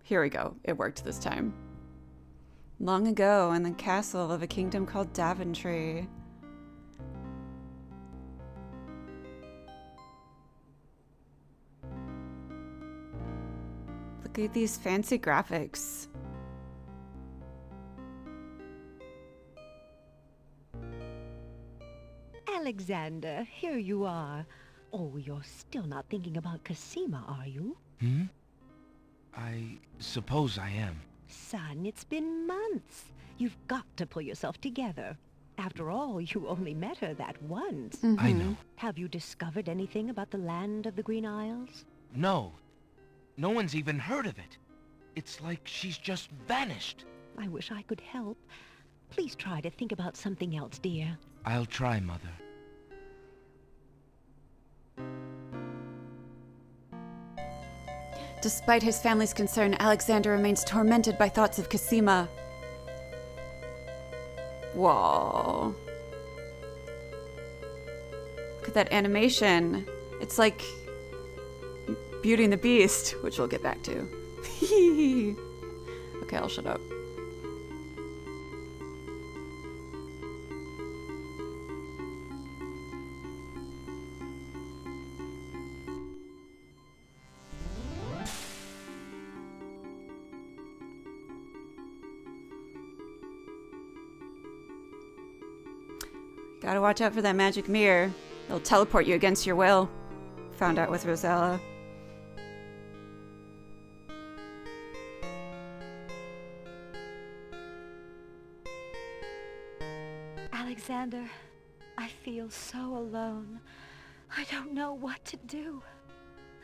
Here we go. It worked this time. Long ago, in the castle of a kingdom called Daventry. Look at these fancy graphics. Alexander, here you are. Oh, you're still not thinking about Cosima, are you? Hmm? I suppose I am. Son, it's been months. You've got to pull yourself together. After all, you only met her that once. I know. Have you discovered anything about the land of the Green Isles? No. No one's even heard of it. It's like she's just vanished. I wish I could help. Please try to think about something else, dear. I'll try, Mother. Despite his family's concern, Alexander remains tormented by thoughts of Cosima. Whoa. Look at that animation. It's like Beauty and the Beast, which we'll get back to. Okay, I'll shut up. Gotta watch out for that magic mirror. It'll teleport you against your will. Found out with Rosella. Alexander, I feel so alone. I don't know what to do.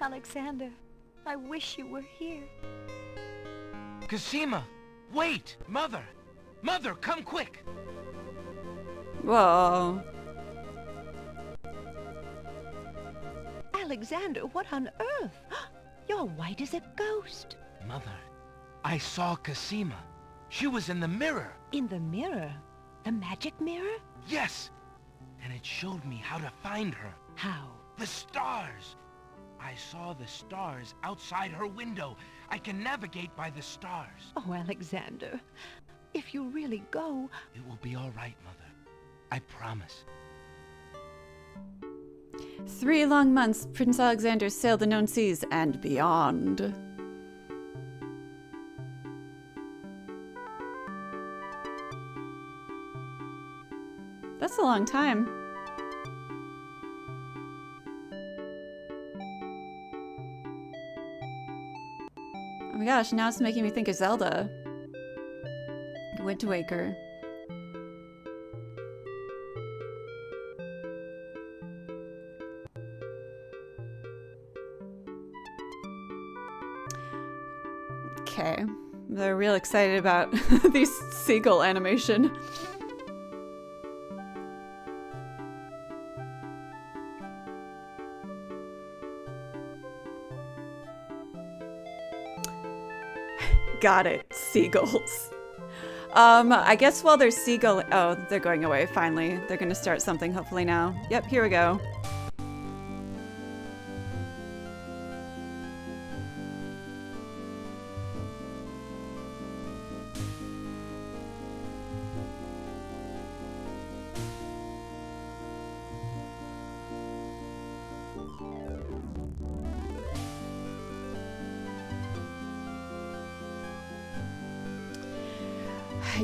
Alexander, I wish you were here. Cosima! Wait! Mother! Mother, come quick! Whoa. Alexander, what on earth? You're white as a ghost. Mother, I saw Cosima. She was in the mirror. In the mirror? The magic mirror? Yes! And it showed me how to find her. How? The stars! I saw the stars outside her window. I can navigate by the stars. Oh, Alexander, if you really go... It will be all right, Mother. I promise. 3 long months, Prince Alexander sailed the known seas and beyond. That's a long time. Oh my gosh, now it's making me think of Zelda. Wind Waker. Okay, they're real excited about these seagull animation. Got it, seagulls. I guess while they're oh, they're going away, finally. They're gonna start something hopefully now. Yep, here we go.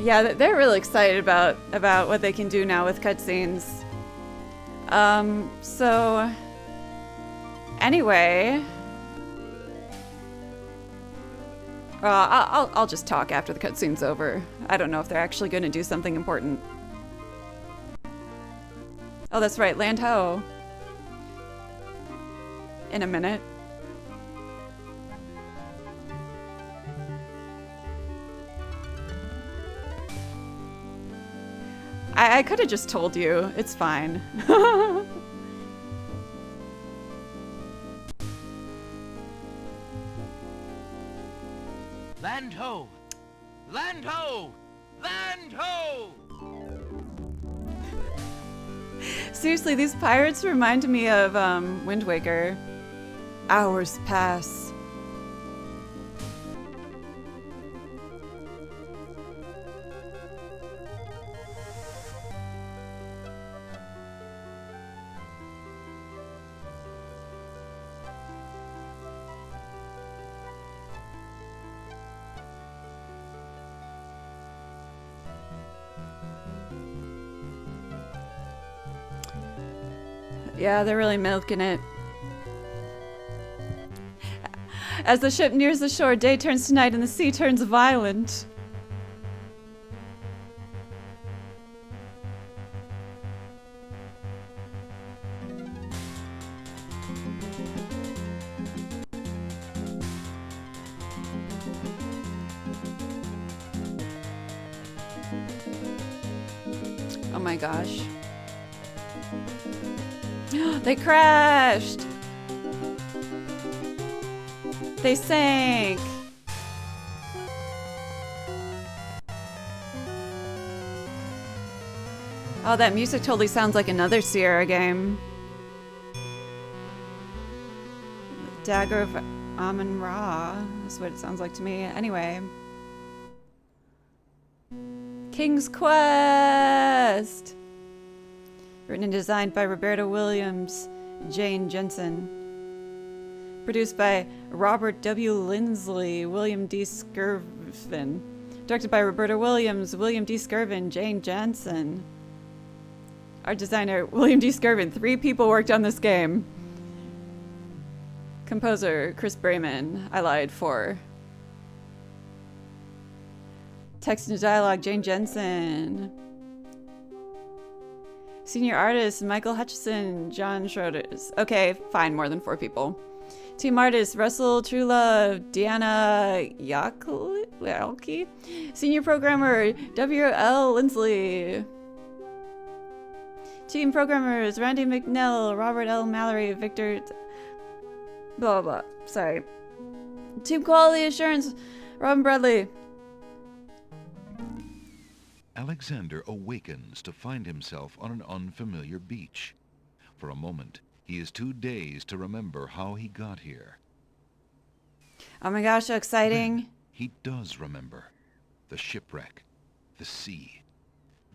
Yeah, they're really excited about what they can do now with cutscenes. So anyway, I'll just talk after the cutscene's over. I don't know if they're actually going to do something important. Oh, that's right, Land Ho. In a minute. I could have just told you. It's fine. Land ho! Land ho! Land ho! Seriously, these pirates remind me of Wind Waker. Hours pass. Yeah, they're really milking it. As the ship nears the shore, day turns to night and the sea turns violent. Oh my gosh. They crashed! They sank! Oh, that music totally sounds like another Sierra game. Dagger of Amun-Ra is what it sounds like to me. Anyway. King's Quest! Written and designed by Roberta Williams, Jane Jensen. Produced by Robert W. Lindsley, William D. Skirvin. Directed by Roberta Williams, William D. Skirvin, Jane Jensen. Art designer, William D. Skirvin. 3 people worked on this game. Composer, Chris Brayman. I lied, 4. Text and dialogue, Jane Jensen. Senior artist, Michael Hutchison, John Schroders. Okay, fine, more than 4 people. Team artist, Russell Truelove, Deanna Yalki. Senior programmer, W.L. Lindsley. Team programmers, Randy McNell, Robert L. Mallory, Victor... Blah, blah, blah. Sorry. Team quality assurance, Robin Bradley. Alexander awakens to find himself on an unfamiliar beach. For a moment, he is too dazed to remember how he got here. Oh my gosh, so exciting. Then he does remember. The shipwreck. The sea.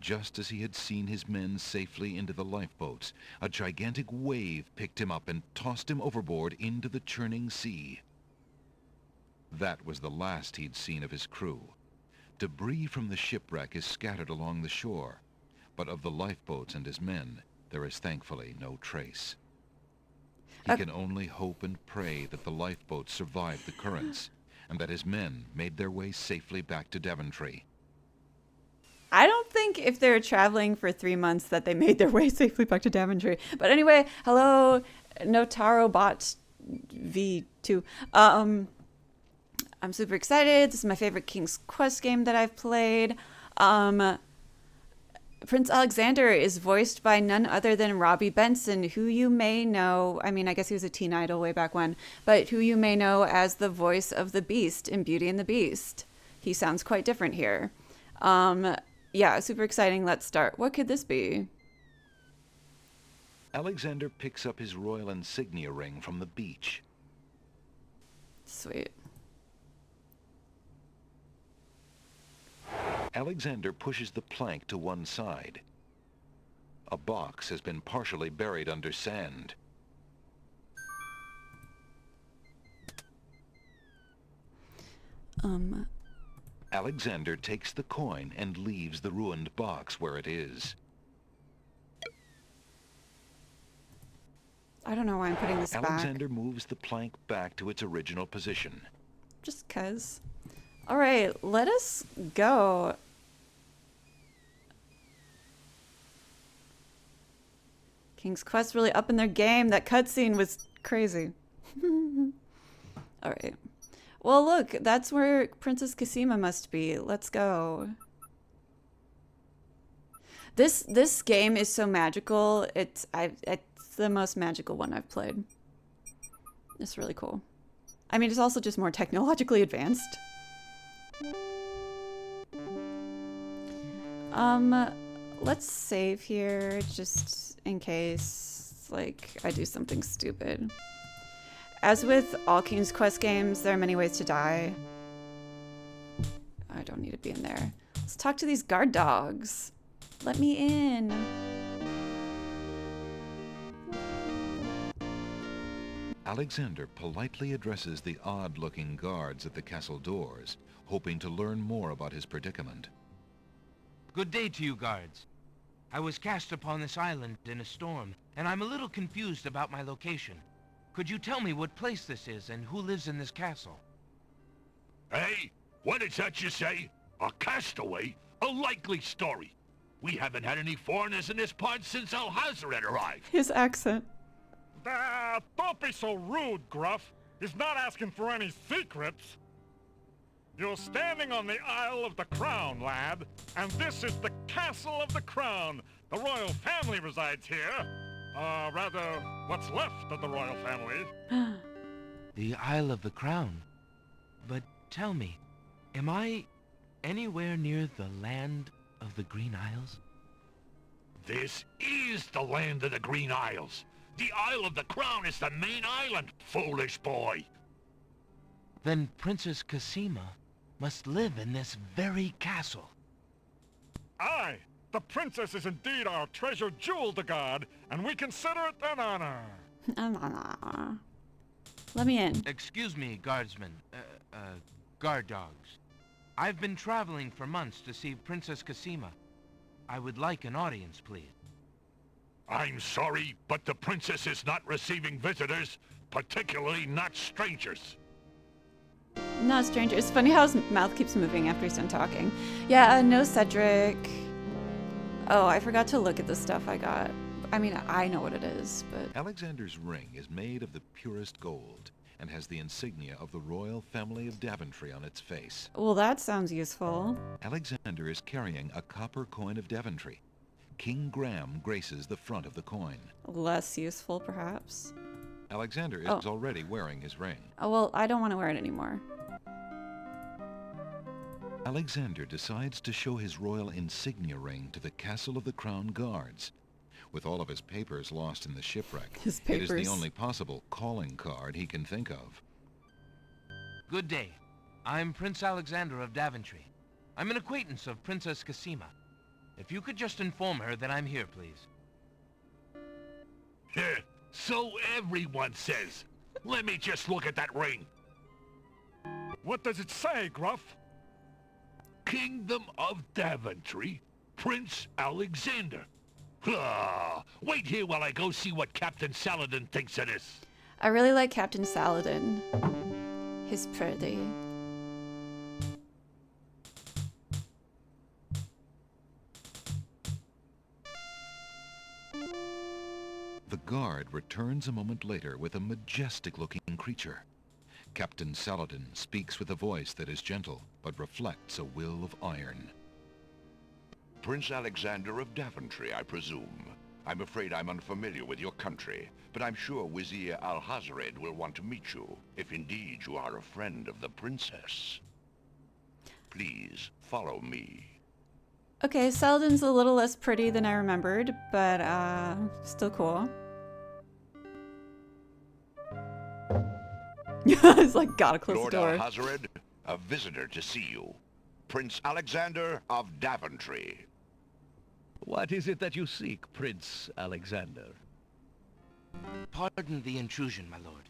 Just as he had seen his men safely into the lifeboats, a gigantic wave picked him up and tossed him overboard into the churning sea. That was the last he'd seen of his crew. Debris from the shipwreck is scattered along the shore, but of the lifeboats and his men, there is thankfully no trace. He can only hope and pray that the lifeboats survived the currents, and that his men made their way safely back to Daventry. I don't think if they're traveling for 3 months that they made their way safely back to Daventry. But anyway, hello, Notaro Bot V2. I'm super excited. This is my favorite King's Quest game that I've played. Prince Alexander is voiced by none other than Robbie Benson, who you may know, I mean, I guess he was a teen idol way back when, but who you may know as the voice of the Beast in Beauty and the Beast. He sounds quite different here. Yeah, super exciting. Let's start. What could this be? Alexander picks up his royal insignia ring from the beach. Sweet. Alexander pushes the plank to one side. A box has been partially buried under sand. Alexander takes the coin and leaves the ruined box where it is. I don't know why I'm putting this Alexander back. moves the plank back to its original position. Just 'cause. All right, let us go. King's Quest really up in their game. That cutscene was crazy. All right. Well, look, that's where Princess Cassima must be. Let's go. This game is so magical. It's the most magical one I've played. It's really cool. I mean, it's also just more technologically advanced. Let's save here just in case, like, I do something stupid. As with all King's Quest games, there are many ways to die. I don't need to be in there. Let's talk to these guard dogs. Let me in. Alexander politely addresses the odd-looking guards at the castle doors, hoping to learn more about his predicament. Good day to you, guards. I was cast upon this island in a storm, and I'm a little confused about my location. Could you tell me what place this is and who lives in this castle? Hey, what is that you say? A castaway? A likely story. We haven't had any foreigners in this part since Alhazred had arrived. His accent. Don't be so rude, Gruff. He's not asking for any secrets. You're standing on the Isle of the Crown, lad, and this is the Castle of the Crown. The royal family resides here. Rather, what's left of the royal family. The Isle of the Crown. But tell me, am I anywhere near the land of the Green Isles? This is the land of the Green Isles. The Isle of the Crown is the main island, foolish boy. Then Princess Cassima must live in this very castle. Aye, the princess is indeed our treasured jewel to guard, and we consider it an honor. Let me in. Excuse me, guardsmen. Guard dogs. I've been traveling for months to see Princess Cassima. I would like an audience, please. I'm sorry, but the princess is not receiving visitors, particularly not strangers. Not stranger. It's funny how his mouth keeps moving after he's done talking. Yeah, no Cedric. Oh, I forgot to look at the stuff I got. I mean, I know what it is, but... Alexander's ring is made of the purest gold and has the insignia of the royal family of Daventry on its face. Well, that sounds useful. Alexander is carrying a copper coin of Daventry. King Graham graces the front of the coin. Less useful, perhaps. Alexander is already wearing his ring. Oh, well, I don't want to wear it anymore. Alexander decides to show his royal insignia ring to the Castle of the Crown guards. With all of his papers lost in the shipwreck, His it is papers. the only possible calling card he can think of. Good day. I'm Prince Alexander of Daventry. I'm an acquaintance of Princess Cassima. If you could just inform her that I'm here, please. So everyone says. Let me just look at that ring. What does it say, Gruff? Kingdom of Daventry, Prince Alexander. Wait here while I go see what Captain Saladin thinks of this. I really like Captain Saladin. He's pretty. The guard returns a moment later with a majestic-looking creature. Captain Saladin speaks with a voice that is gentle, but reflects a will of iron. Prince Alexander of Daventry, I presume. I'm afraid I'm unfamiliar with your country, but I'm sure Vizier Alhazred will want to meet you, if indeed you are a friend of the princess. Please, follow me. Okay, Saladin's a little less pretty than I remembered, but still cool. It's like, gotta close Lord the door. Alhazred, a visitor to see you. Prince Alexander of Daventry. What is it that you seek, Prince Alexander? Pardon the intrusion, my lord,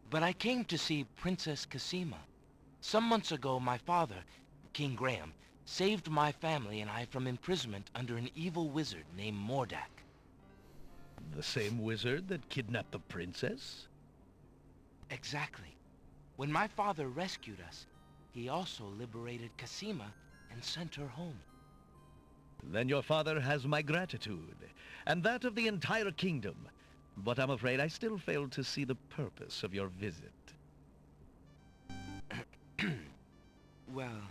but I came to see Princess Cassima. Some months ago, my father, King Graham, saved my family and I from imprisonment under an evil wizard named Mordak. The same wizard that kidnapped the princess? Exactly. When my father rescued us, he also liberated Cassima and sent her home. Then your father has my gratitude, and that of the entire kingdom. But I'm afraid I still fail to see the purpose of your visit. Well,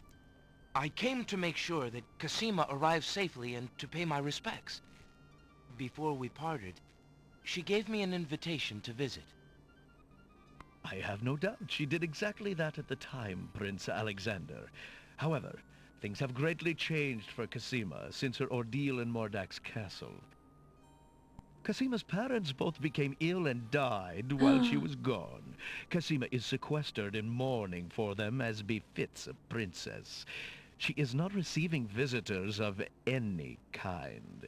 I came to make sure that Cassima arrived safely and to pay my respects. Before we parted, she gave me an invitation to visit. I have no doubt she did exactly that at the time, Prince Alexander. However, things have greatly changed for Cassima since her ordeal in Mordak's castle. Cassima's parents both became ill and died while she was gone. Cassima is sequestered in mourning for them as befits a princess. She is not receiving visitors of any kind.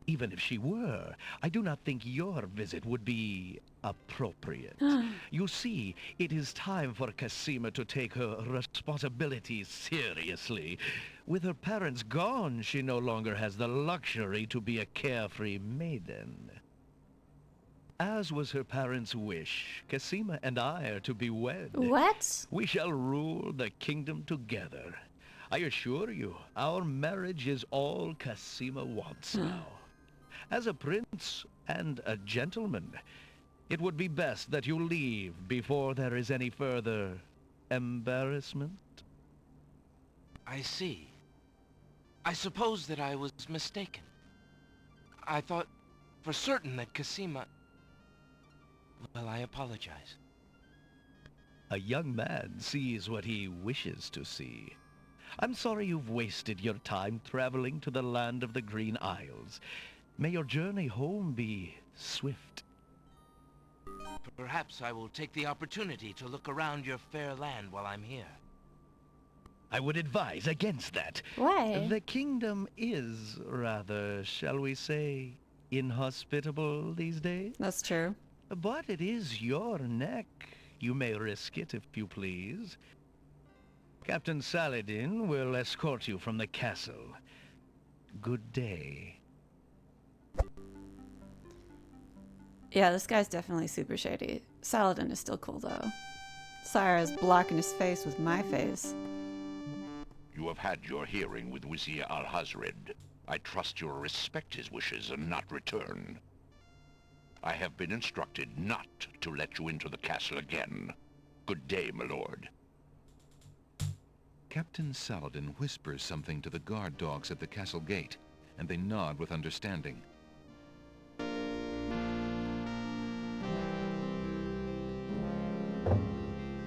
Even if she were, I do not think your visit would be appropriate. You see, it is time for Cassima to take her responsibilities seriously. With her parents gone, she no longer has the luxury to be a carefree maiden. As was her parents' wish, Cassima and I are to be wed. What? We shall rule the kingdom together. I assure you, our marriage is all Cassima wants now. As a prince and a gentleman, it would be best that you leave before there is any further embarrassment. I see. I suppose that I was mistaken. I thought for certain that Cassima... Well, I apologize. A young man sees what he wishes to see. I'm sorry you've wasted your time traveling to the land of the Green Isles. May your journey home be swift. Perhaps I will take the opportunity to look around your fair land while I'm here. I would advise against that. Why? The kingdom is rather, shall we say, inhospitable these days. That's true. But it is your neck. You may risk it if you please. Captain Saladin will escort you from the castle. Good day. Yeah, this guy's definitely super shady. Saladin is still cool, though. Syrah's blocking his face with my face. You have had your hearing with Vizier Al-Hazred. I trust you'll respect his wishes and not return. I have been instructed not to let you into the castle again. Good day, my lord. Captain Saladin whispers something to the guard dogs at the castle gate, and they nod with understanding.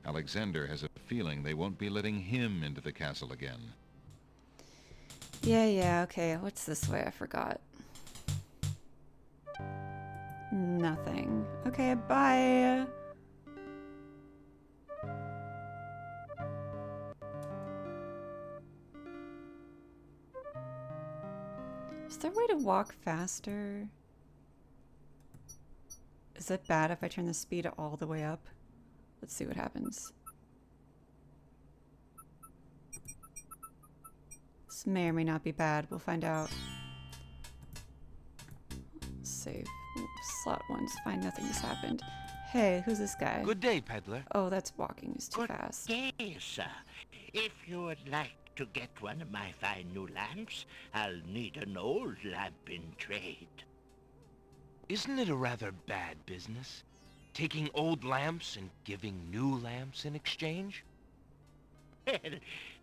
Alexander has a feeling they won't be letting him into the castle again. Yeah, okay. What's this way? I forgot. Nothing. Okay, bye. Is there a way to walk faster? Is it bad if I turn the speed all the way up? Let's see what happens. This may or may not be bad. We'll find out. Save. Ooh, slot 1's fine. Nothing has happened. Hey, who's this guy? Good day, peddler. Oh, that's walking. Is too Good fast. day, sir. If you would like to get one of my fine new lamps, I'll need an old lamp in trade. Isn't it a rather bad business? Taking old lamps and giving new lamps in exchange? Well,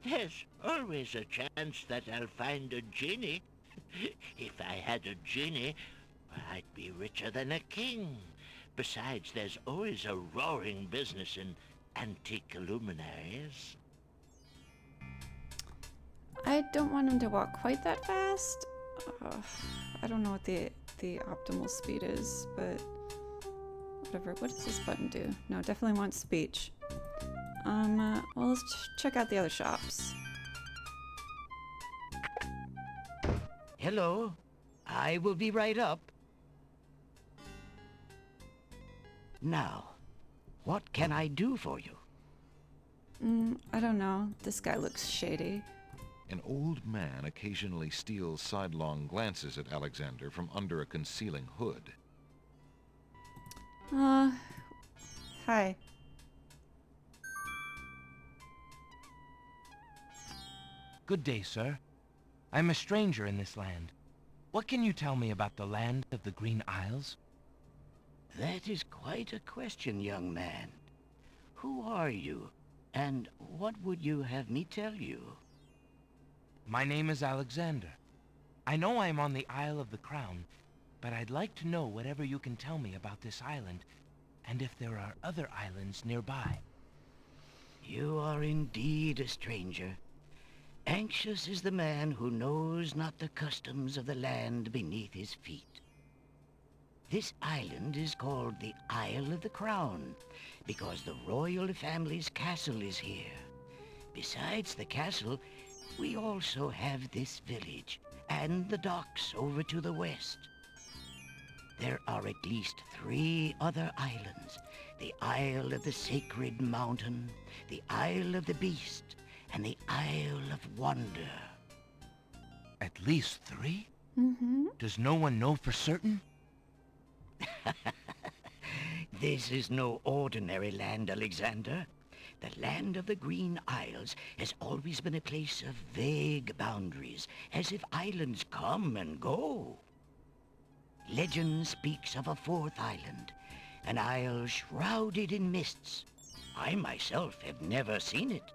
there's always a chance that I'll find a genie. If I had a genie, I'd be richer than a king. Besides, there's always a roaring business in antique luminaries. I don't want him to walk quite that fast. I don't know what the optimal speed is, but whatever. What does this button do? No, definitely want speech. Well, let's check out the other shops. Hello, I will be right up. Now, what can I do for you? I don't know. This guy looks shady. An old man occasionally steals sidelong glances at Alexander from under a concealing hood. Hi. Good day, sir. I'm a stranger in this land. What can you tell me about the land of the Green Isles? That is quite a question, young man. Who are you, and what would you have me tell you? My name is Alexander. I know I'm on the Isle of the Crown, but I'd like to know whatever you can tell me about this island, and if there are other islands nearby. You are indeed a stranger. Anxious is the man who knows not the customs of the land beneath his feet. This island is called the Isle of the Crown, because the royal family's castle is here. Besides the castle, we also have this village, and the docks over to the west. There are at least 3 other islands. The Isle of the Sacred Mountain, the Isle of the Beast, and the Isle of Wonder. At least 3? Mm-hmm. Does no one know for certain? This is no ordinary land, Alexander. The land of the Green Isles has always been a place of vague boundaries, as if islands come and go. Legend speaks of a 4th island, an isle shrouded in mists. I myself have never seen it.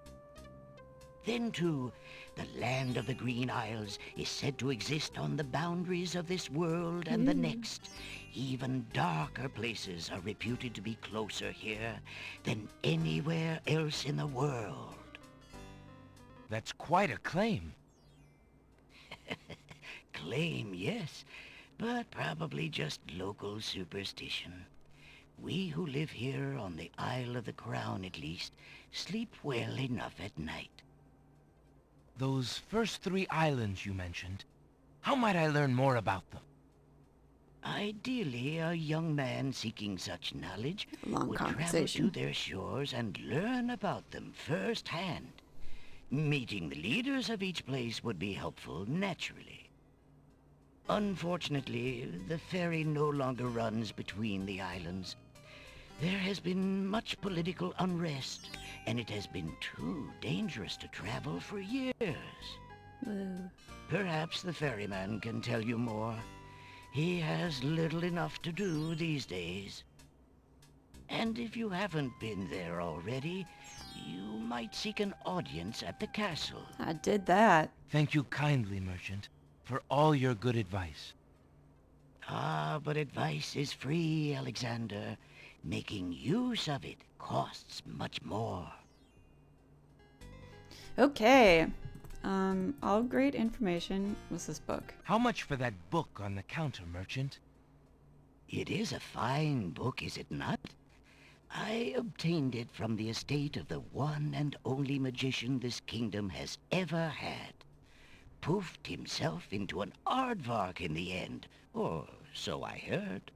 Then, too, the land of the Green Isles is said to exist on the boundaries of this world and the next. Even darker places are reputed to be closer here than anywhere else in the world. That's quite a claim. Claim, yes, but probably just local superstition. We who live here on the Isle of the Crown, at least, sleep well enough at night. Those first 3 islands you mentioned, how might I learn more about them? Ideally, a young man seeking such knowledge Long would travel conversation. to their shores and learn about them firsthand. Meeting the leaders of each place would be helpful, naturally. Unfortunately, the ferry no longer runs between the islands. There has been much political unrest, and it has been too dangerous to travel for years. Woo. Perhaps the ferryman can tell you more. He has little enough to do these days. And if you haven't been there already, you might seek an audience at the castle. I did that. Thank you kindly, merchant, for all your good advice. Ah, but advice is free, Alexander. Making use of it costs much more. Okay. All great information. What's this book? How much for that book on the counter, merchant? It is a fine book, is it not? I obtained it from the estate of the one and only magician this kingdom has ever had. Poofed himself into an aardvark in the end, or so I heard.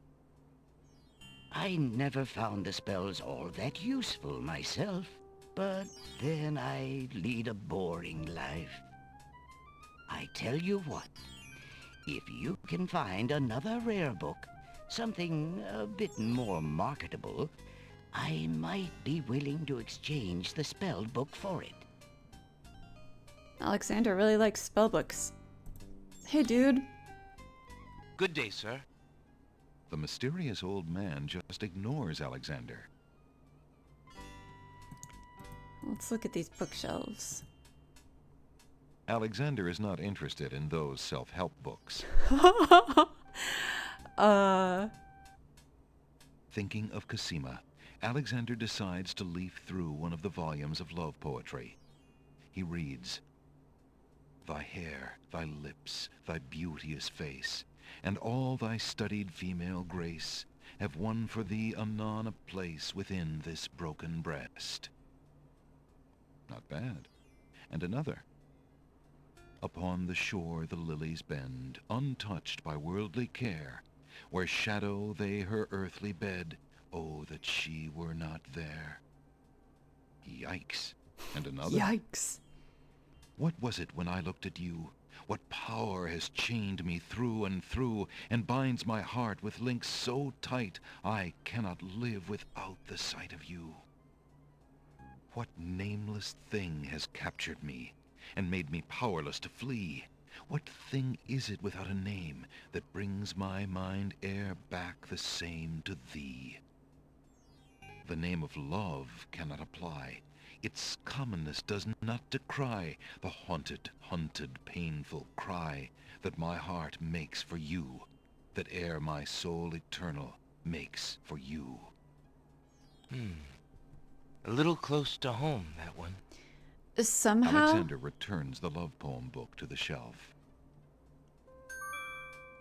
I never found the spells all that useful myself, but then I lead a boring life. I tell you what, if you can find another rare book, something a bit more marketable, I might be willing to exchange the spelled book for it. Alexander really likes spell books. Hey, dude. Good day, sir. The mysterious old man just ignores Alexander. Let's look at these bookshelves. Alexander is not interested in those self-help books. Thinking of Cosima, Alexander decides to leaf through one of the volumes of love poetry. He reads, "Thy hair, thy lips, thy beauteous face, and all thy studied female grace have won for thee anon a place within this broken breast." Not bad. And another. "Upon the shore the lilies bend, untouched by worldly care, where shadow they her earthly bed, oh, that she were not there." Yikes. And another. Yikes. "What was it when I looked at you? What power has chained me through and through, and binds my heart with links so tight I cannot live without the sight of you? What nameless thing has captured me, and made me powerless to flee? What thing is it without a name, that brings my mind e'er back the same to thee? The name of love cannot apply. Its commonness does not decry the haunted, hunted, painful cry that my heart makes for you, that e'er my soul eternal makes for you." A little close to home, that one. Somehow... Alexander returns the love poem book to the shelf.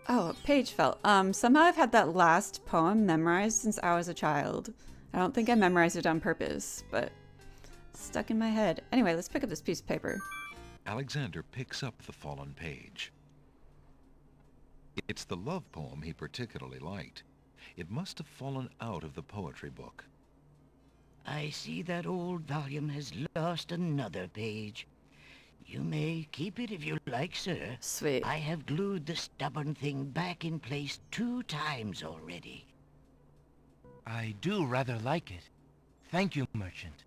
Oh, a page fell. Somehow I've had that last poem memorized since I was a child. I don't think I memorized it on purpose, but it's stuck in my head. Anyway, let's pick up this piece of paper. Alexander picks up the fallen page. It's the love poem he particularly liked. It must have fallen out of the poetry book. I see that old volume has lost another page. You may keep it if you like, sir. Sweet. I have glued the stubborn thing back in place 2 times already. I do rather like it. Thank you, merchant.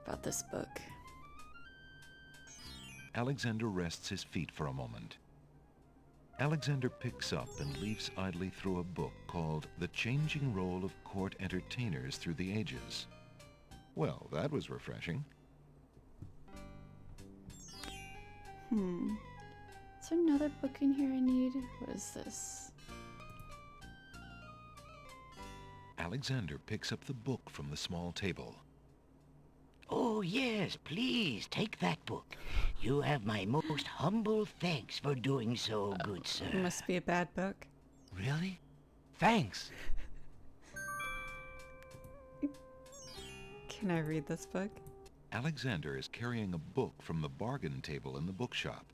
About this book. Alexander rests his feet for a moment. Alexander picks up and leafs idly through a book called The Changing Role of Court Entertainers Through the Ages. Well, that was refreshing. Is there another book in here I need? What is this? Alexander picks up the book from the small table. Oh, yes, please, take that book. You have my most humble thanks for doing so, good sir. It must be a bad book. Really? Thanks. Can I read this book? Alexander is carrying a book from the bargain table in the bookshop.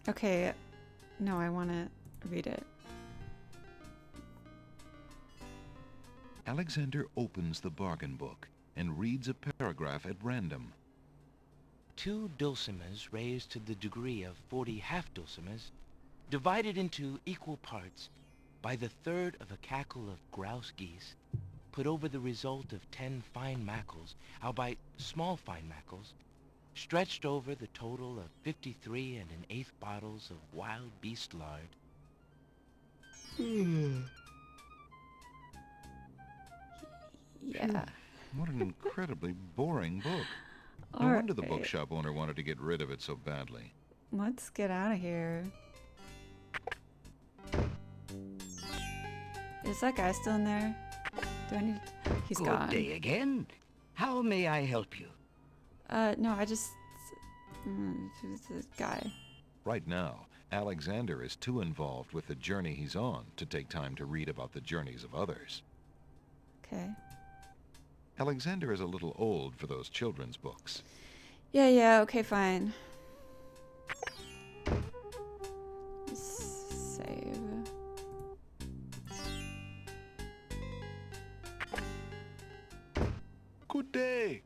Okay, no, I want to read it. Alexander opens the bargain book and reads a paragraph at random. 2 dulcimers raised to the degree of 40 half-dulcimers, divided into equal parts by the third of a cackle of grouse geese, put over the result of 10 fine mackles, albeit small fine mackles, stretched over the total of 53 1/8 bottles of wild beast lard. Yeah. What an incredibly boring book. No wonder the bookshop owner wanted to get rid of it so badly. Let's get out of here. Is that guy still in there? Do I need... He's Good gone. day again. How may I help you? No, I just... Who's this guy? Right now, Alexander is too involved with the journey he's on to take time to read about the journeys of others. Okay. Alexander is a little old for those children's books. Yeah, okay, fine. Save. Good day.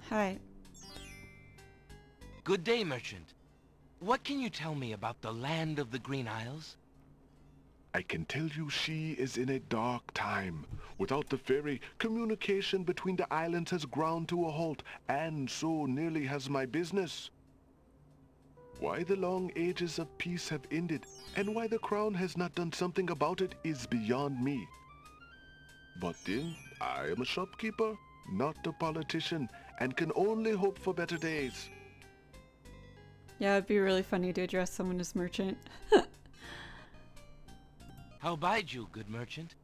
Hi. Good day, merchant. What can you tell me about the land of the Green Isles? I can tell you she is in a dark time. Without the ferry, communication between the islands has ground to a halt, and so nearly has my business. Why the long ages of peace have ended, and why the crown has not done something about it is beyond me. But then, I am a shopkeeper, not a politician, and can only hope for better days. Yeah, it'd be really funny to address someone as merchant. How abide you, good merchant?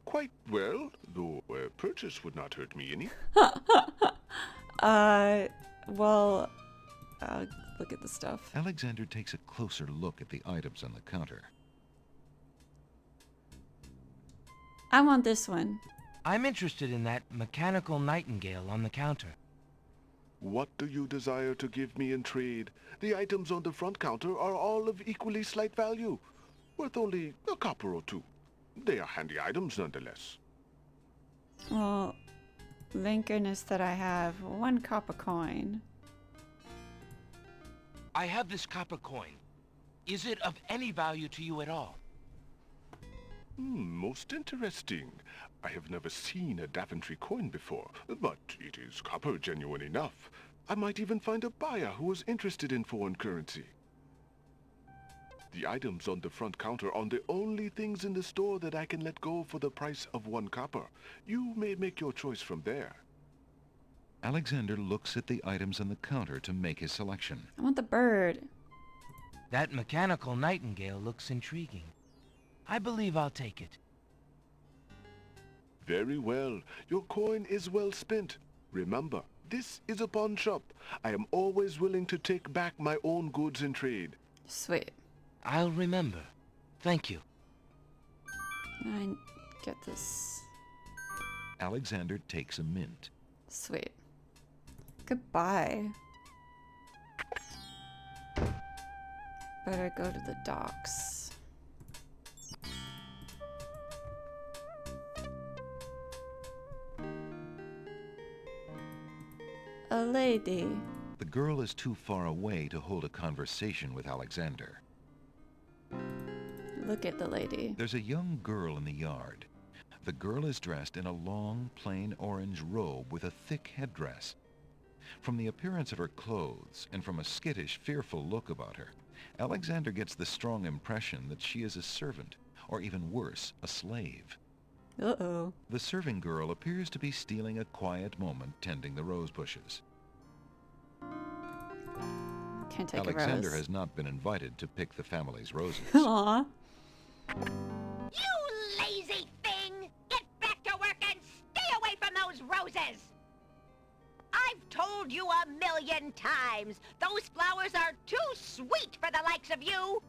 Quite well, though a purchase would not hurt me any. Well, look at the stuff. Alexander takes a closer look at the items on the counter. I want this one. I'm interested in that mechanical nightingale on the counter. What do you desire to give me in trade? The items on the front counter are all of equally slight value, worth only a copper or 2. They are handy items nonetheless. Well, thank goodness that I have 1 copper coin. I have this copper coin. Is it of any value to you at all? Most interesting. I have never seen a Daventry coin before, but it is copper genuine enough. I might even find a buyer who is interested in foreign currency. The items on the front counter are the only things in the store that I can let go for the price of 1 copper. You may make your choice from there. Alexander looks at the items on the counter to make his selection. I want the bird. That mechanical nightingale looks intriguing. I believe I'll take it. Very well. Your coin is well spent. Remember, this is a pawn shop. I am always willing to take back my own goods in trade. Sweet. I'll remember. Thank you. I get this. Alexander takes a mint. Sweet. Goodbye. Better go to the docks. A lady. The girl is too far away to hold a conversation with Alexander. Look at the lady. There's a young girl in the yard. The girl is dressed in a long, plain orange robe with a thick headdress. From the appearance of her clothes, and from a skittish, fearful look about her, Alexander gets the strong impression that she is a servant, or even worse, a slave. Uh-oh. The serving girl appears to be stealing a quiet moment tending the rose bushes. Can't take Alexander a rose. has not been invited to pick the family's roses. Aww. You lazy thing! Get back to work and stay away from those roses! I've told you 1,000,000 times, those flowers are too sweet for the likes of you!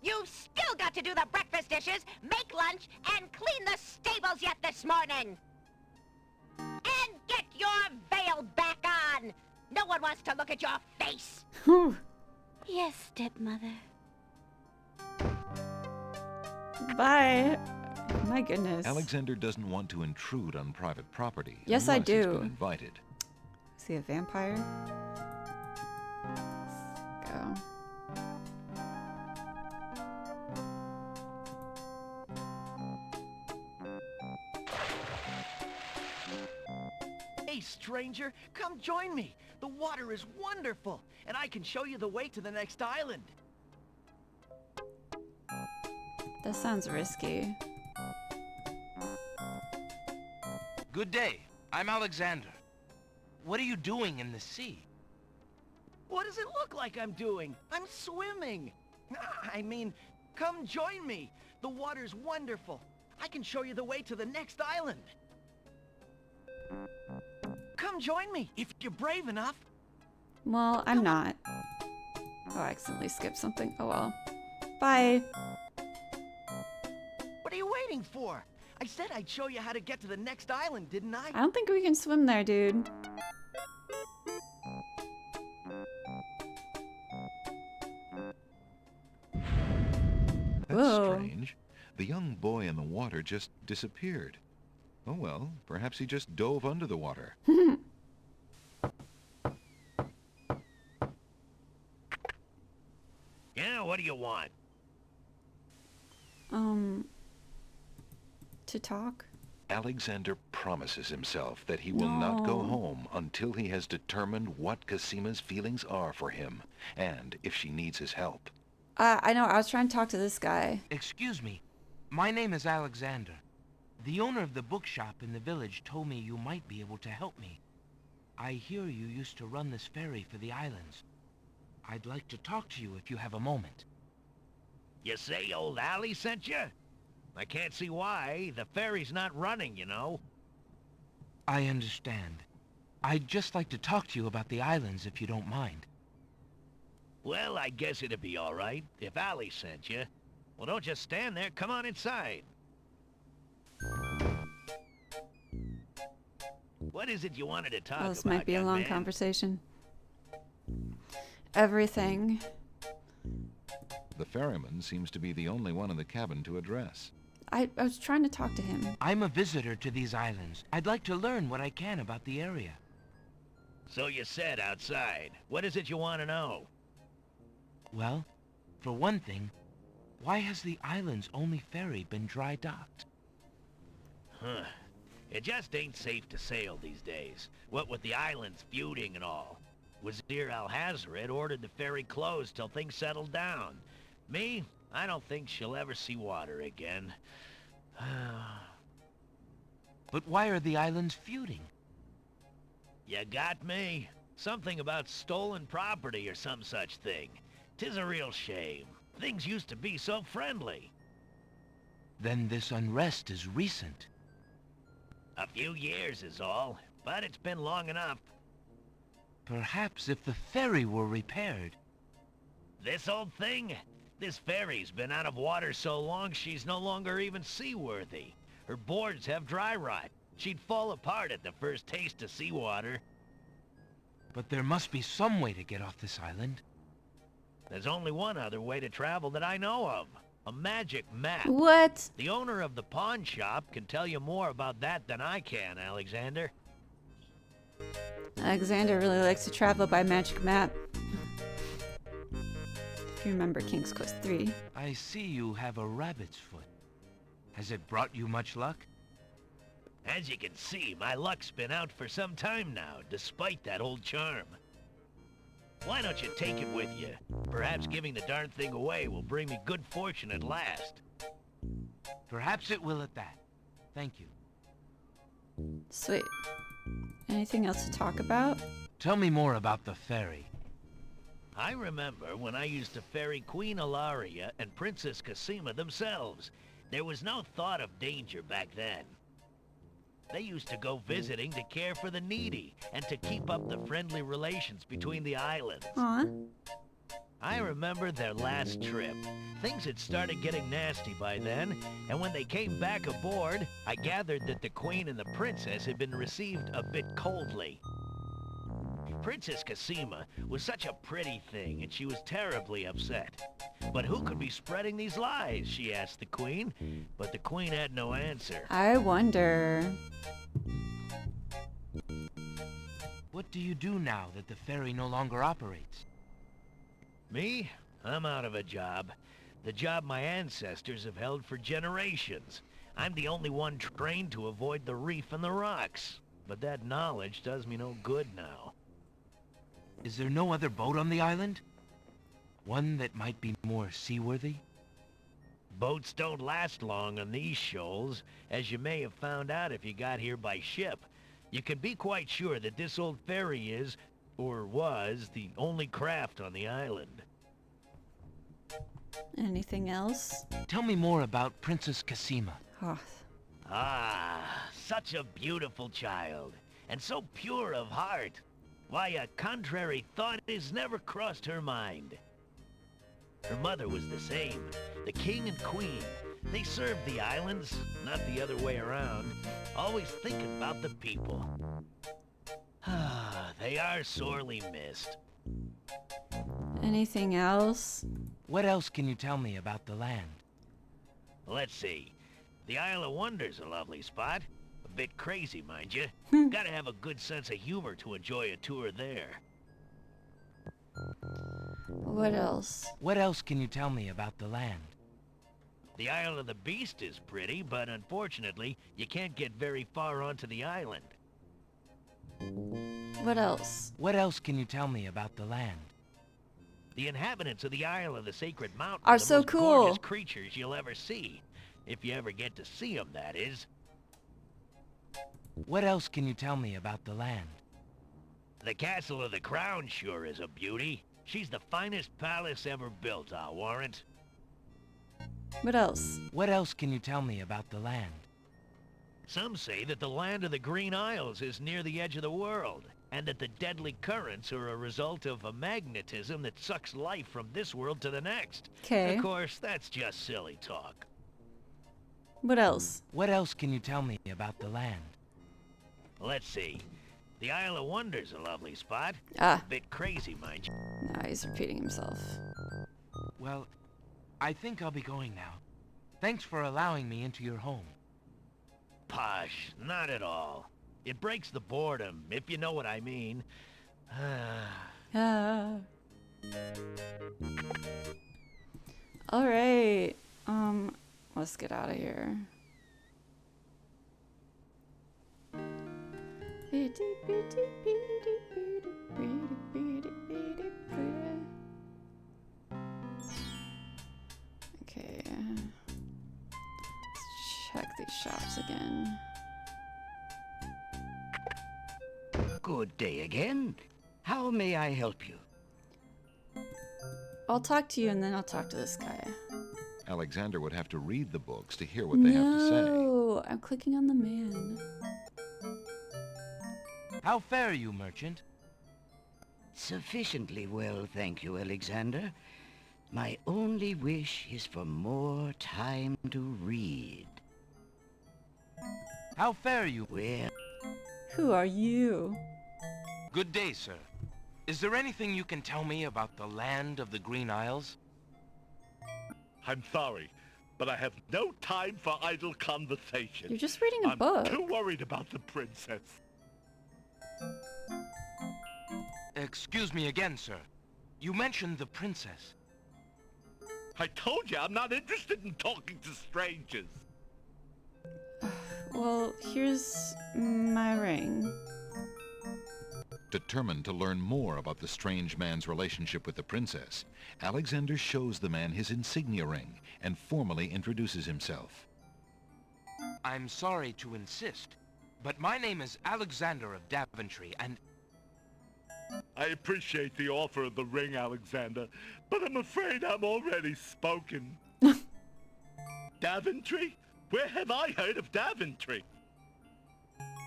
You've still got to do the breakfast dishes, make lunch, and clean the stables yet this morning! And get your veil back on! No one wants to look at your face! Whew. Yes, stepmother. Bye. My goodness. Alexander doesn't want to intrude on private property. Yes, I unless he's do. been invited. Is he a vampire? Let's go. Hey, stranger, come join me. The water is wonderful, and I can show you the way to the next island. That sounds risky. Good day. I'm Alexander. What are you doing in the sea? What does it look like I'm doing? I'm swimming. I mean, come join me. The water's wonderful. I can show you the way to the next island. Come join me, if you're brave enough. Well, I'm not. Oh, I accidentally skipped something. Oh well. Bye. What are you waiting for? I said I'd show you how to get to the next island, didn't I? I don't think we can swim there, dude. That's Whoa. strange. The young boy in the water just disappeared. Oh well, perhaps he just dove under the water. Yeah, what do you want? To talk? Alexander promises himself that he will not go No. home until he has determined what Casima's feelings are for him, and if she needs his help. I know, I was trying to talk to this guy. Excuse me. My name is Alexander. The owner of the bookshop in the village told me you might be able to help me. I hear you used to run this ferry for the islands. I'd like to talk to you if you have a moment. You say old Allie sent you? I can't see why. The ferry's not running, you know. I understand. I'd just like to talk to you about the islands if you don't mind. Well, I guess it'd be all right if Allie sent you. Well, don't just stand there. Come on inside. What is it you wanted to talk Oh, about, this might be a young long man? conversation. Everything. The ferryman seems to be the only one in the cabin to address. I was trying to talk to him. I'm a visitor to these islands. I'd like to learn what I can about the area. So you said outside. What is it you want to know? Well, for one thing, why has the island's only ferry been dry docked? Huh. It just ain't safe to sail these days. What with the islands feuding and all. Wazir Al-Hazred ordered the ferry closed till things settled down. Me, I don't think she'll ever see water again. But why are the islands feuding? You got me. Something about stolen property or some such thing. 'Tis a real shame. Things used to be so friendly. Then this unrest is recent. A few years is all, but it's been long enough. Perhaps if the ferry were repaired. This old thing? This ferry's been out of water so long she's no longer even seaworthy. Her boards have dry rot. She'd fall apart at the first taste of seawater. But there must be some way to get off this island. There's only one other way to travel that I know of. A magic map. What? The owner of the pawn shop can tell you more about that than I can, Alexander. Alexander really likes to travel by magic map. If you remember King's Quest 3. I see you have a rabbit's foot. Has it brought you much luck? As you can see, my luck's been out for some time now, despite that old charm. Why don't you take it with you? Perhaps giving the darn thing away will bring me good fortune at last. Perhaps it will at that. Thank you. Sweet. Anything else to talk about? Tell me more about the ferry. I remember when I used to ferry Queen Ilaria and Princess Cosima themselves. There was no thought of danger back then. They used to go visiting to care for the needy and to keep up the friendly relations between the islands. Aw. I remember their last trip. Things had started getting nasty by then, and when they came back aboard, I gathered that the Queen and the Princess had been received a bit coldly. Princess Cosima was such a pretty thing, and she was terribly upset. But who could be spreading these lies, she asked the Queen, but the Queen had no answer. I wonder. What do you do now that the ferry no longer operates? Me? I'm out of a job. The job my ancestors have held for generations. I'm the only one trained to avoid the reef and the rocks. But that knowledge does me no good now. Is there no other boat on the island? One that might be more seaworthy? Boats don't last long on these shoals, as you may have found out if you got here by ship. You can be quite sure that this old ferry is, or was, the only craft on the island. Anything else? Tell me more about Princess Cosima. Oh. Ah, such a beautiful child, and so pure of heart. Why, a contrary thought has never crossed her mind. Her mother was the same. The king and queen. They served the islands, not the other way around. Always thinking about the people. Ah, they are sorely missed. Anything else? What else can you tell me about the land? Let's see. The Isle of Wonder's a lovely spot. A bit crazy, mind you. Gotta have a good sense of humor to enjoy a tour there. What else? What else can you tell me about the land? The Isle of the Beast is pretty, but unfortunately, you can't get very far onto the island. What else? What else can you tell me about the land? The inhabitants of the Isle of the Sacred Mountain Are the so most cool. gorgeous creatures you'll ever see. If you ever get to see them, that is. What else can you tell me about the land? The Castle of the Crown sure is a beauty. She's the finest palace ever built, I'll warrant. What else? What else can you tell me about the land? Some say that the land of the Green Isles is near the edge of the world, and that the deadly currents are a result of a magnetism that sucks life from this world to the next. Okay. Of course, that's just silly talk. What else? What else can you tell me about the land? Let's see. The Isle of Wonder's a lovely spot. Ah. A bit crazy, mind you. Now he's repeating himself. Well, I think I'll be going now. Thanks for allowing me into your home. Posh, not at all. It breaks the boredom, if you know what I mean. Ah. All right. Let's get out of here. Okay. Let's check these shops again. Good day again. How may I help you? I'll talk to you and then I'll talk to this guy. Alexander would have to read the books to hear what they have to say. No, I'm clicking on the man. How fare you, merchant? Sufficiently well, thank you, Alexander. My only wish is for more time to read. How fare you? Well, Who are you? Good day, sir. Is there anything you can tell me about the land of the Green Isles? I'm sorry, but I have no time for idle conversation. You're just reading a book. I'm too worried about the princess. Excuse me again, sir. You mentioned the princess. I told you I'm not interested in talking to strangers. Well, here's my ring. Determined to learn more about the strange man's relationship with the princess, Alexander shows the man his insignia ring and formally introduces himself. I'm sorry to insist, but my name is Alexander of Daventry, and... I appreciate the offer of the ring, Alexander, but I'm afraid I'm already spoken. Daventry? Where have I heard of Daventry?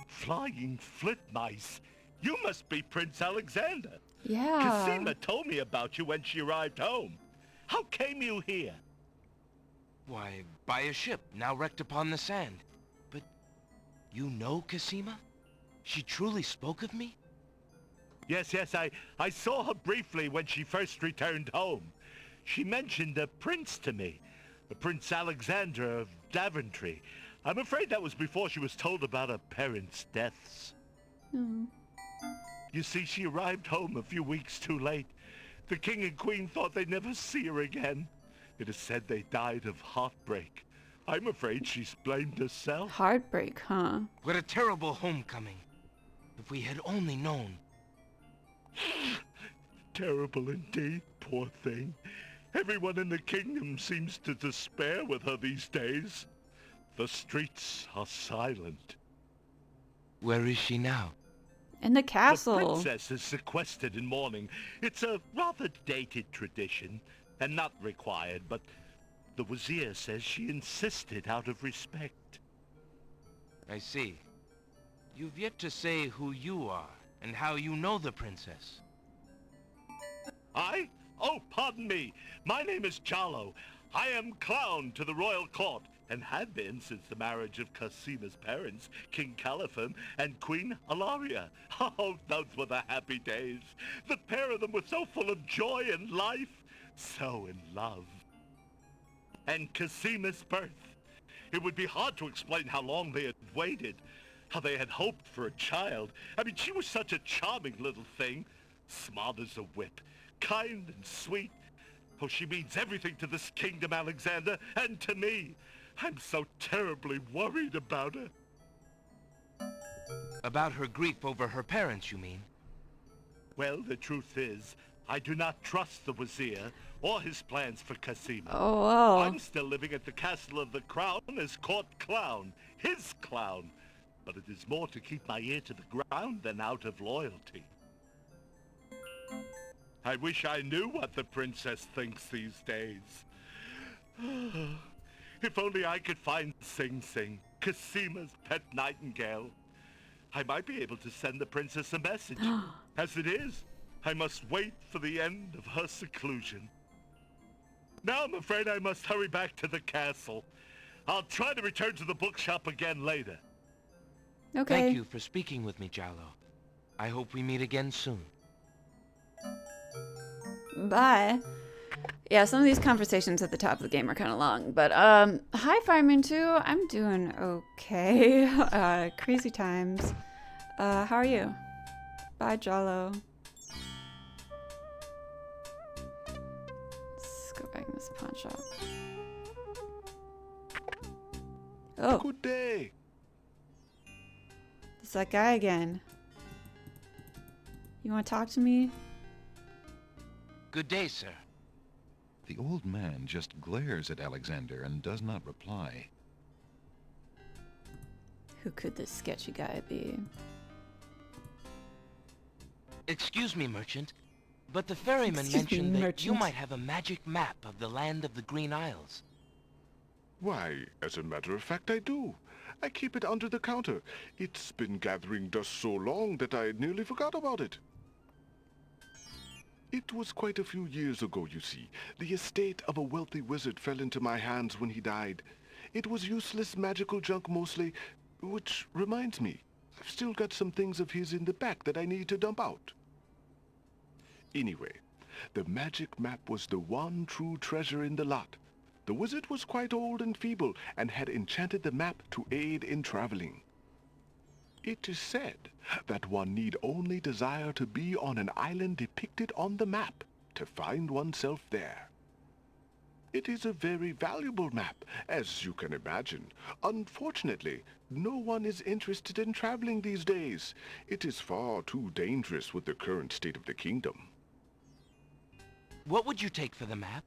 Flying flit mice. You must be Prince Alexander. Yeah. Cosima told me about you when she arrived home. How came you here? Why, by a ship, now wrecked upon the sand. But you know Cosima? She truly spoke of me? Yes, I saw her briefly when she first returned home. She mentioned a prince to me, Prince Alexander of Daventry. I'm afraid that was before she was told about her parents' deaths. Hmm. You see, she arrived home a few weeks too late. The king and queen thought they'd never see her again. It is said they died of heartbreak. I'm afraid she's blamed herself. Heartbreak, huh? What a terrible homecoming. If we had only known. Terrible indeed, poor thing. Everyone in the kingdom seems to despair with her these days. The streets are silent. Where is she now? In the castle. The princess is sequestered in mourning. It's a rather dated tradition, and not required, but the Wazir says she insisted out of respect. I see. You've yet to say who you are, and how you know the princess. I? Oh, pardon me. My name is Jallo. I am clown to the royal court, and had been since the marriage of Cosima's parents, King Caliphon and Queen Alaria. Oh, those were the happy days. The pair of them were so full of joy and life, so in love. And Cosima's birth. It would be hard to explain how long they had waited, how they had hoped for a child. I mean, she was such a charming little thing, smart as a whip, kind and sweet. Oh, she means everything to this kingdom, Alexander, and to me. I'm so terribly worried about her. About her grief over her parents, you mean? Well, the truth is, I do not trust the Wazir or his plans for Cosima. Oh, wow. I'm still living at the Castle of the Crown as court clown, his clown. But it is more to keep my ear to the ground than out of loyalty. I wish I knew what the princess thinks these days. If only I could find Sing Sing, Cosima's pet nightingale. I might be able to send the princess a message. As it is, I must wait for the end of her seclusion. Now I'm afraid I must hurry back to the castle. I'll try to return to the bookshop again later. Okay. Thank you for speaking with me, Jallo. I hope we meet again soon. Bye. Yeah, some of these conversations at the top of the game are kind of long, but hi Fireman 2. I'm doing okay. Crazy times. How are you? Bye, Jallo. Let's go back in this pawn shop. Oh, Good day. it's that guy again. You want to talk to me? Good day, sir. The old man just glares at Alexander and does not reply. Who could this sketchy guy be? Excuse me, merchant, but the ferryman Excuse me, mentioned that you merchant. might have a magic map of the land of the Green Isles. Why, as a matter of fact, I do. I keep it under the counter. It's been gathering dust so long that I nearly forgot about it. It was quite a few years ago, you see. The estate of a wealthy wizard fell into my hands when he died. It was useless magical junk mostly, which reminds me, I've still got some things of his in the back that I need to dump out. Anyway, the magic map was the one true treasure in the lot. The wizard was quite old and feeble and had enchanted the map to aid in traveling. It is said that one need only desire to be on an island depicted on the map to find oneself there. It is a very valuable map, as you can imagine. Unfortunately, no one is interested in traveling these days. It is far too dangerous with the current state of the kingdom. What would you take for the map?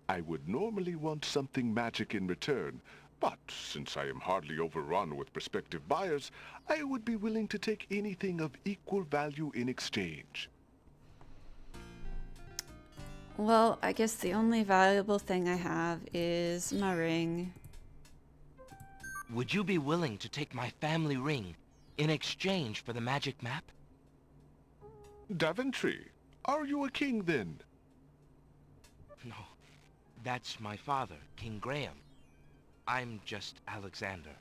I would normally want something magic in return, but since I am hardly overrun with prospective buyers, I would be willing to take anything of equal value in exchange. Well, I guess the only valuable thing I have is my ring. Would you be willing to take my family ring in exchange for the magic map? Daventry, are you a king then? No, that's my father, King Graham. I'm just Alexander.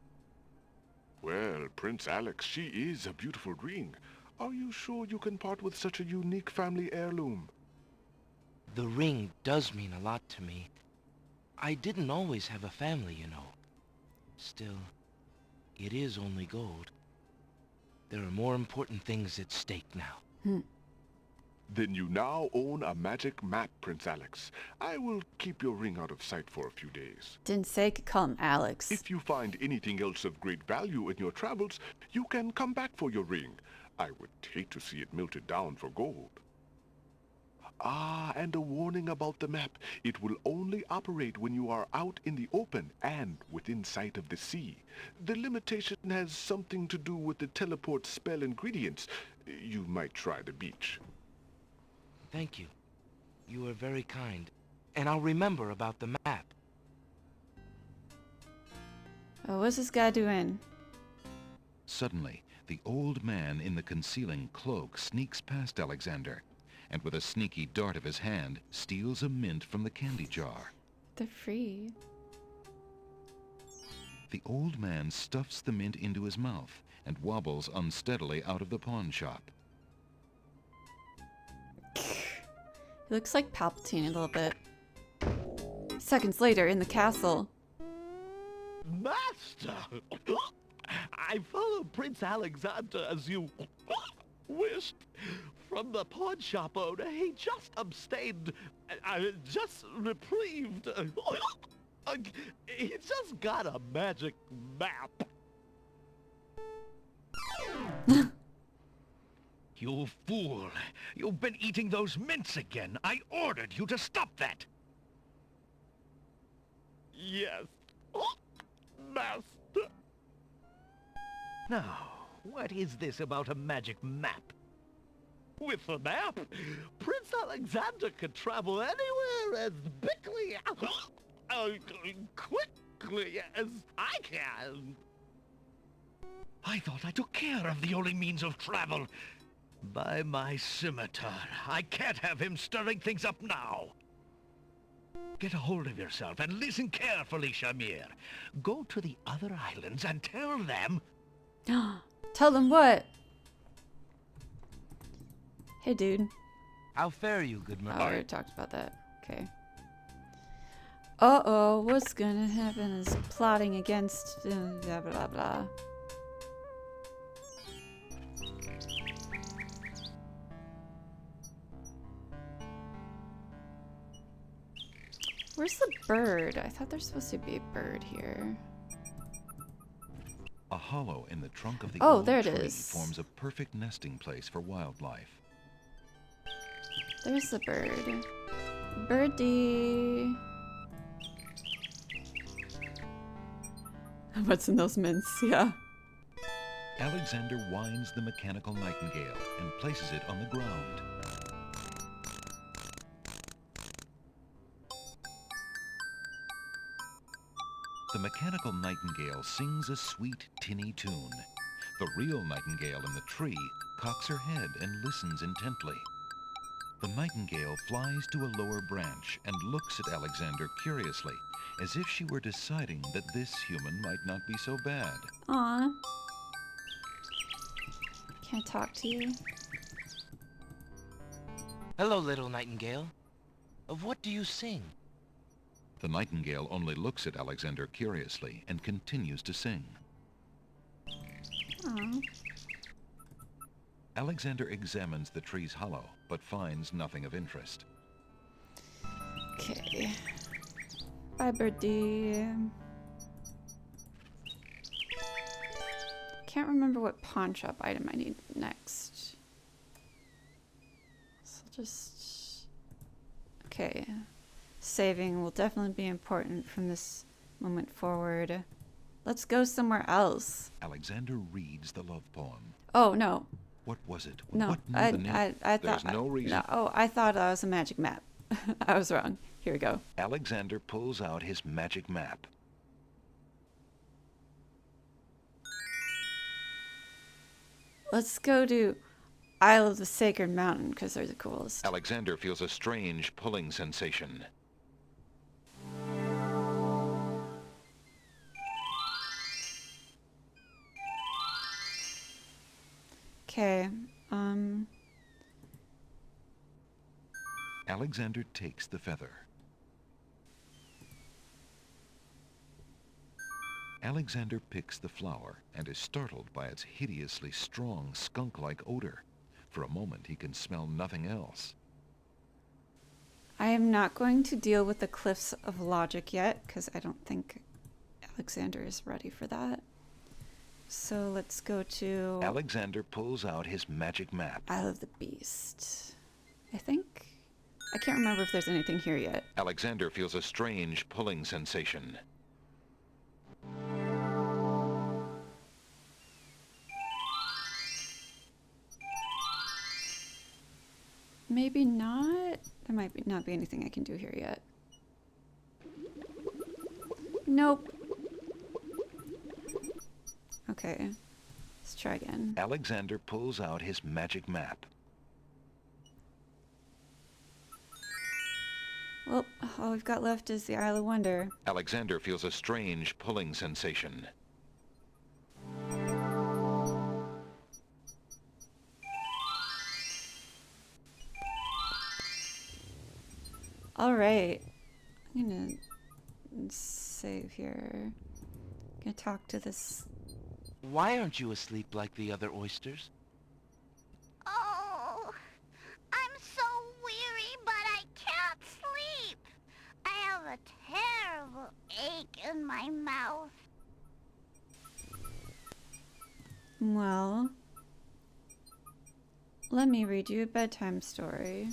Well, Prince Alex, she is a beautiful ring. Are you sure you can part with such a unique family heirloom? The ring does mean a lot to me. I didn't always have a family, you know. Still, it is only gold. There are more important things at stake now. Then you now own a magic map, Prince Alex. I will keep your ring out of sight for a few days. Didn't say I could call him Alex. If you find anything else of great value in your travels, you can come back for your ring. I would hate to see it melted down for gold. Ah, and a warning about the map. It will only operate when you are out in the open and within sight of the sea. The limitation has something to do with the teleport spell ingredients. You might try the beach. Thank you. You are very kind. And I'll remember about the map. Oh, what's this guy doing? Suddenly, the old man in the concealing cloak sneaks past Alexander, and with a sneaky dart of his hand, steals a mint from the candy jar. They're free. The old man stuffs the mint into his mouth and wobbles unsteadily out of the pawn shop. He looks like Palpatine a little bit. Seconds later, in the castle. Master! I followed Prince Alexander as you wished. From the pawn shop owner, he just abstained, just reprieved. He just got a magic map. You fool! You've been eating those mints again. I ordered you to stop that. Yes, Master. Now, what is this about a magic map? With a map, Prince Alexander could travel anywhere as quickly as I can. I thought I took care of the only means of travel. By my scimitar, I can't have him stirring things up now. Get a hold of yourself and listen carefully, Shamir. Go to the other islands and tell them... Tell them what? Hey, dude. How fare you, good I man? already talked about that. Okay. Uh-oh, what's gonna happen is plotting against blah blah blah. Where's the bird? I thought there's supposed to be a bird here. A hollow in the trunk of the Oh, old there it tree is. forms a perfect nesting place for wildlife. There's the bird. Birdie. What's in those mints? Yeah. Alexander winds the mechanical nightingale and places it on the ground. The mechanical nightingale sings a sweet, tinny tune. The real nightingale in the tree cocks her head and listens intently. The nightingale flies to a lower branch and looks at Alexander curiously, as if she were deciding that this human might not be so bad. Aw. Can I talk to you? Hello, little nightingale. Of what do you sing? The nightingale only looks at Alexander curiously and continues to sing. Aw. Alexander examines the tree's hollow, but finds nothing of interest. Okay. Bye, birdie. Can't remember what pawn shop item I need next. So just... Okay. Saving will definitely be important from this moment forward. Let's go somewhere else. Alexander reads the love poem. Oh, no. What was it? No, What knew I the name? thought... There's no reason. No, I thought that was a magic map. I was wrong. Here we go. Alexander pulls out his magic map. Let's go to Isle of the Sacred Mountain, because they're the coolest. Alexander feels a strange pulling sensation. Okay, Alexander takes the feather. Alexander picks the flower and is startled by its hideously strong skunk-like odor. For a moment, he can smell nothing else. I am not going to deal with the cliffs of logic yet, because I don't think Alexander is ready for that. So let's go to Alexander pulls out his magic map. Isle of the Beast. I think. I can't remember if there's anything here yet. Alexander feels a strange pulling sensation. Maybe not. There might not be anything I can do here yet. Nope. Okay. Let's try again. Alexander pulls out his magic map. Well, all we've got left is the Isle of Wonder. Alexander feels a strange pulling sensation. All right. I'm gonna save here. I'm gonna talk to this. Why aren't you asleep like the other oysters? Oh, I'm so weary, but I can't sleep. I have a terrible ache in my mouth. Well, let me read you a bedtime story.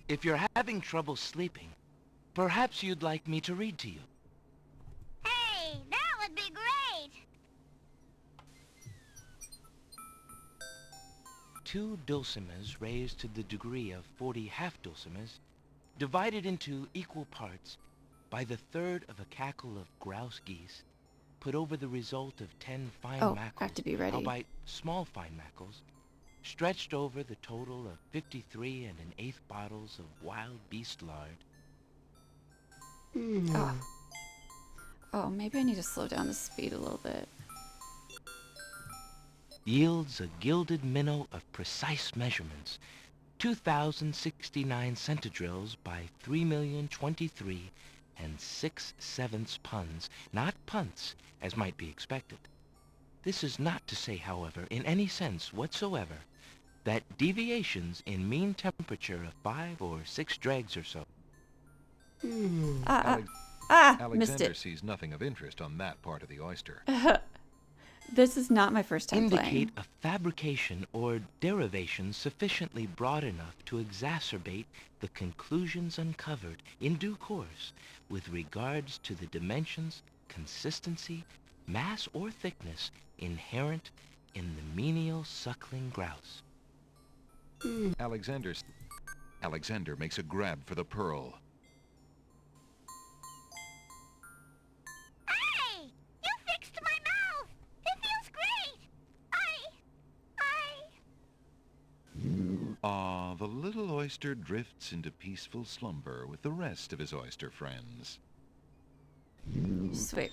If you're having trouble sleeping, perhaps you'd like me to read to you. Hey, that would be great. 2 dulcimers raised to the degree of 40 half-dulcimers, divided into equal parts by the third of a cackle of grouse geese, put over the result of 10 fine Oh, mackles, I have to be ready. albeit small fine mackles, stretched over the total of 53 1/8 bottles of wild beast lard. Oh. Oh, maybe I need to slow down the speed a little bit. Yields a gilded minnow of precise measurements, 2,069 centidrills by 3,023 6/7 puns, not punts, as might be expected. This is not to say, however, in any sense whatsoever, that deviations in mean temperature of 5 or 6 dregs or so. Missed Alexander it. sees nothing of interest on that part of the oyster. This is not my first time Indicate playing. a fabrication or derivation sufficiently broad enough to exacerbate the conclusions uncovered in due course with regards to the dimensions, consistency, mass or thickness inherent in the menial suckling grouse. Alexander makes a grab for the pearl. Hey, you fixed my mouth. It feels great. Ah, the little oyster drifts into peaceful slumber with the rest of his oyster friends. Sweet.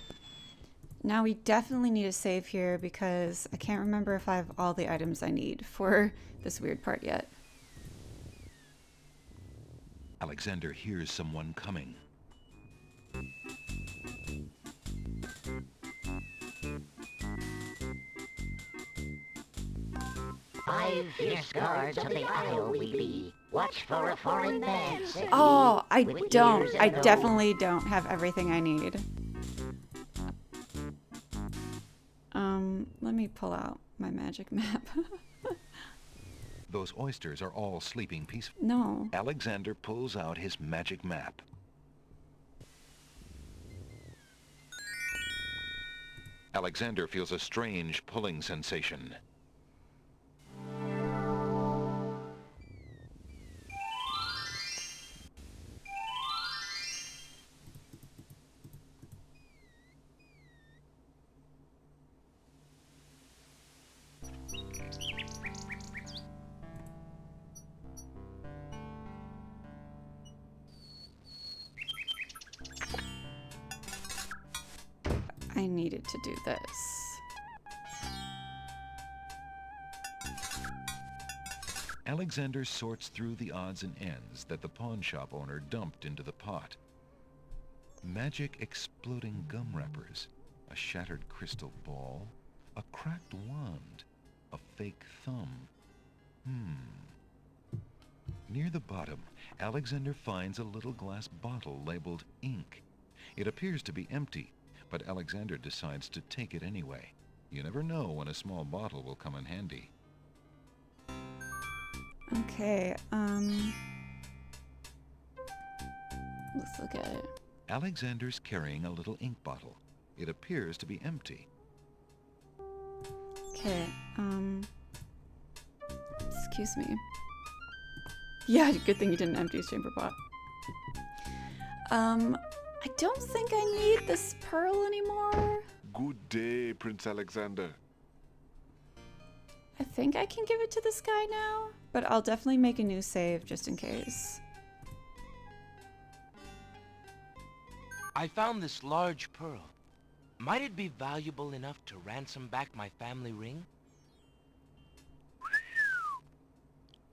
Now we definitely need a save here because I can't remember if I have all the items I need for this weird part yet. Alexander hears someone coming. Five fierce guards of the Isle we be. Watch for a foreign man. said Oh, he, I with don't. ears I and nose. definitely don't have everything I need. Let me pull out my magic map. Those oysters are all sleeping peacefully. No. Alexander pulls out his magic map. Alexander feels a strange pulling sensation. I needed to do this. Alexander sorts through the odds and ends that the pawn shop owner dumped into the pot. Magic exploding gum wrappers, a shattered crystal ball, a cracked wand, a fake thumb. Near the bottom, Alexander finds a little glass bottle labeled ink. It appears to be empty, but Alexander decides to take it anyway. You never know when a small bottle will come in handy. Okay, let's look at it. Alexander's carrying a little ink bottle. It appears to be empty. Okay, excuse me. Yeah, good thing you didn't empty his chamber pot. I don't think I need this pearl anymore. Good day, Prince Alexander. I think I can give it to this guy now, but I'll definitely make a new save just in case. I found this large pearl. Might it be valuable enough to ransom back my family ring?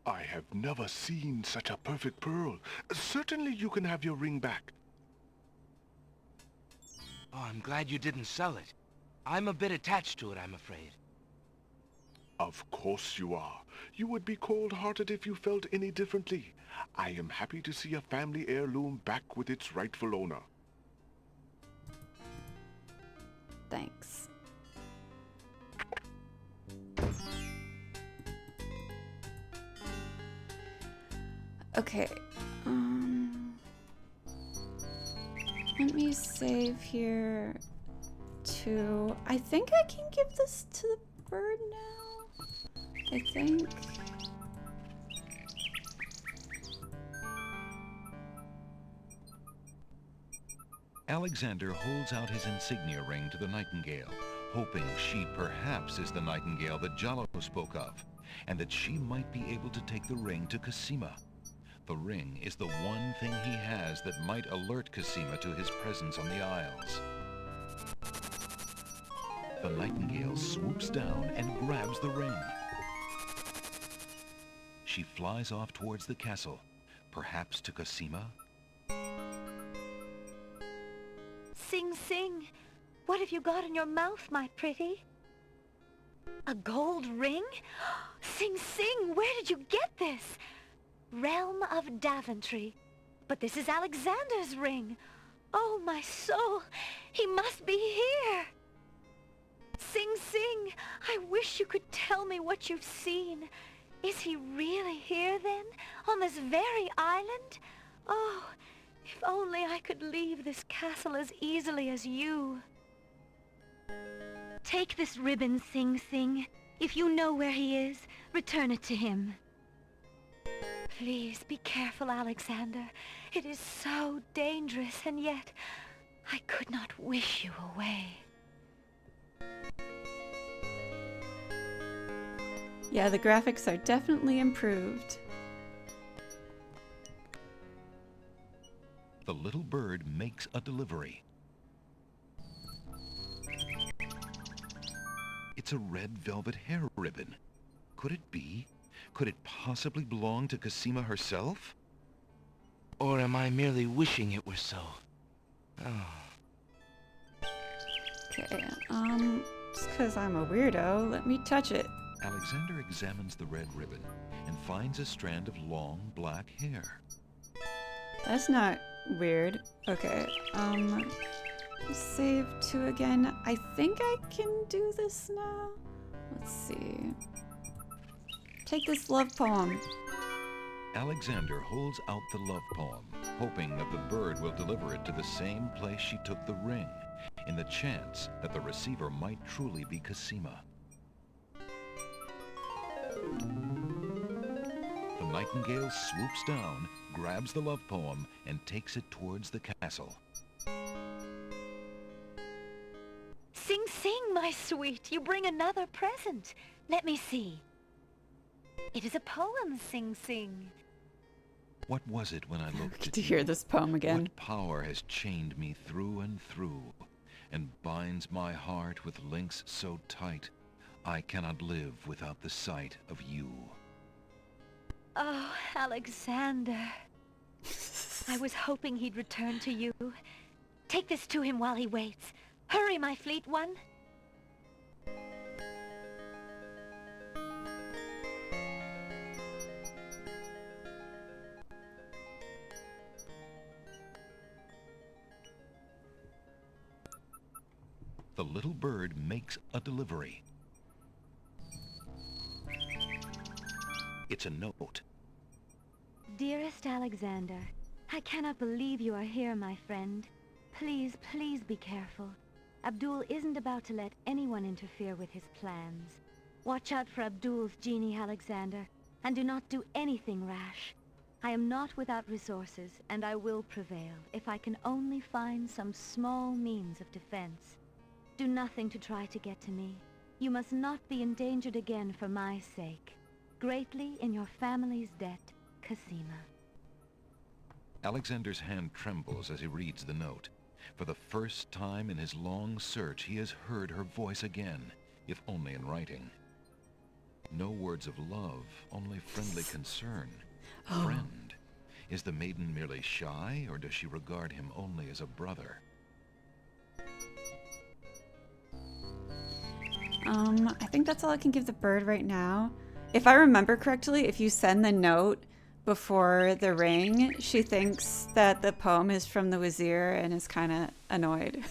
I have never seen such a perfect pearl. Certainly you can have your ring back. Oh, I'm glad you didn't sell it. I'm a bit attached to it, I'm afraid. Of course you are. You would be cold-hearted if you felt any differently. I am happy to see a family heirloom back with its rightful owner. Thanks. Okay, let me save here too. I think I can give this to the bird now. I think. Alexander holds out his insignia ring to the nightingale, hoping she perhaps is the nightingale that Jallo spoke of, and that she might be able to take the ring to Cosima. The ring is the one thing he has that might alert Cosima to his presence on the Isles. The nightingale swoops down and grabs the ring. She flies off towards the castle, perhaps to Cosima. Sing Sing, what have you got in your mouth, my pretty? A gold ring? Sing Sing, where did you get this? Realm of Daventry. But this is Alexander's ring. Oh, my soul, he must be here. Sing Sing, I wish you could tell me what you've seen. Is he really here then, on this very island? Oh, if only I could leave this castle as easily as you. Take this ribbon, Sing Sing. If you know where he is, return it to him. Please be careful, Alexander. It is so dangerous, and yet I could not wish you away. Yeah, the graphics are definitely improved. The little bird makes a delivery. It's a red velvet hair ribbon. Could it be? Could it possibly belong to Cosima herself? Or am I merely wishing it were so? Oh. Okay, just because I'm a weirdo, let me touch it. Alexander examines the red ribbon and finds a strand of long black hair. That's not weird. Okay, save 2 again. I think I can do this now. Let's see. Take this love poem. Alexander holds out the love poem, hoping that the bird will deliver it to the same place she took the ring, in the chance that the receiver might truly be Cosima. The nightingale swoops down, grabs the love poem, and takes it towards the castle. Sing Sing, my sweet, you bring another present. Let me see. It is a poem, Sing Sing. What was it when I looked Get at to you? hear this poem again. What power has chained me through and through, and binds my heart with links so tight, I cannot live without the sight of you. Oh, Alexander. I was hoping he'd return to you. Take this to him while he waits. Hurry, my fleet one. The little bird makes a delivery. It's a note. Dearest Alexander, I cannot believe you are here, my friend. Please, please be careful. Abdul isn't about to let anyone interfere with his plans. Watch out for Abdul's genie, Alexander, and do not do anything rash. I am not without resources, and I will prevail if I can only find some small means of defense. Do nothing to try to get to me. You must not be endangered again for my sake. Greatly in your family's debt, Cosima. Alexander's hand trembles as he reads the note. For the first time in his long search, he has heard her voice again, if only in writing. No words of love, only friendly concern. Friend. Is the maiden merely shy, or does she regard him only as a brother? I think that's all I can give the bird right now. If I remember correctly, if you send the note before the ring, she thinks that the poem is from the Wazir and is kind of annoyed.